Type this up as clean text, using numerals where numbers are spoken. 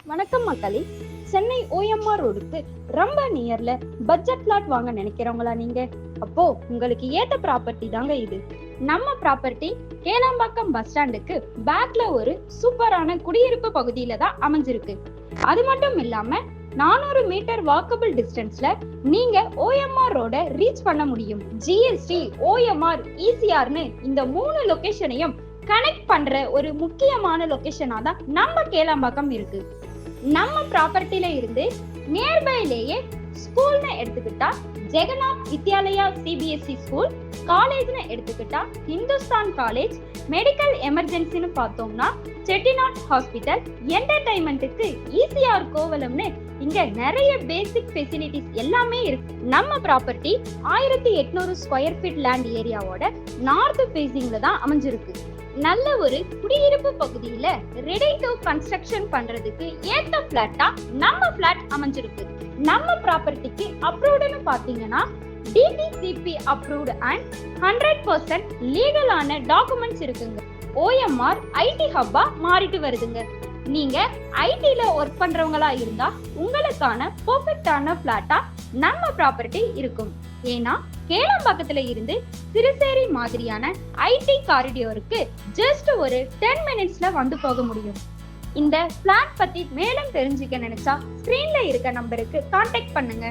வணக்கம் மக்களே. சென்னை OMR ரோடுக்கு ரொம்ப நியர்ல பட்ஜெட் பிளாட் வாங்க நினைக்கிறவங்களா நீங்க? அப்போ உங்களுக்கு ஏத்த ப்ராப்பர்ட்டி தாங்க இது. நம்ம ப்ராப்பர்ட்டி கேளாம்பாக்கம் பஸ் ஸ்டாண்டுக்கு பேக்ல ஒரு சூப்பரான குடியிருப்பு பகுதியில தான் அமைஞ்சிருக்கு. அது மட்டும் இல்லாம 400 மீட்டர் வாக்கபிள் டிஸ்டன்ஸ்ல நீங்க OMR ரோட ரீச் பண்ண முடியும். GST, OMR, ECRன்னு இந்த 3 லொகேஷனையும் கனெக்ட் பண்ற ஒரு முக்கியமான லொகேஷனா தான் நம்ம கேளாம்பாக்கம் இருக்கு. நம்ம ப்ராப்பர்ட்டில இருந்து நியர்பைலேயே ஸ்கூல்னு எடுத்துக்கிட்டா ஜெகநாத் வித்யாலயா CBSE ஸ்கூல், காலேஜ்னு எடுத்துக்கிட்டா இந்துஸ்தான் காலேஜ், மெடிக்கல் எமர்ஜென்சின்னு பார்த்தோம்னா செட்டிநாட் ஹாஸ்பிட்டல், என்டர்டைன்மெண்ட்டுக்கு ECR கோவலம்னு இங்க நிறைய பேசிக் ஃபெசிலிட்டிஸ் எல்லாமே இருக்கு. நம்ம ப்ராப்பர்ட்டி 1800 ஸ்கொயர் ஃபீட் லேண்ட் ஏரியாவோட நார்த் ஃபேசிங்ல தான் அமைஞ்சிருக்கு. நல்ல ஒரு குடியிருப்பு பகுதியில ரெடி டு கன்ஸ்ட்ரக்ஷன் பண்றதுக்கு ஏத்த பிளாட்டா நம்ம பிளாட் அமைஞ்சிருக்கு. நம்ம ப்ராப்பர்ட்டிக்கு அப்ரூவ்டுன்னு பாத்தீங்கன்னா DTCP அப்ரூவ்டு அண்ட் 100% லீகலான டாக்குமெண்ட்ஸ் இருக்குங்க. OMR IT ஹப்பா மாறிட்டு வருதுங்க. நீங்க ஐடில ஒர்க் பண்றவங்களா இருந்தா உங்களுக்கான பெர்ஃபெக்ட்டான பிளாட்டா நம்ம ப்ராப்பர்ட்டி இருக்கும். ஏன்னா கேளாம்பாக்கத்துல இருந்து சிறுசேரி மாதிரியான IT காரிடோருக்கு ஜஸ்ட் ஒரு 10 மினிட்ஸ்ல வந்து போக முடியும். இந்த பிளாட் பத்தி மேலும் தெரிஞ்சுக்க நினைச்சா ஸ்கிரீன்ல இருக்க நம்பருக்கு கான்டாக்ட் பண்ணுங்க.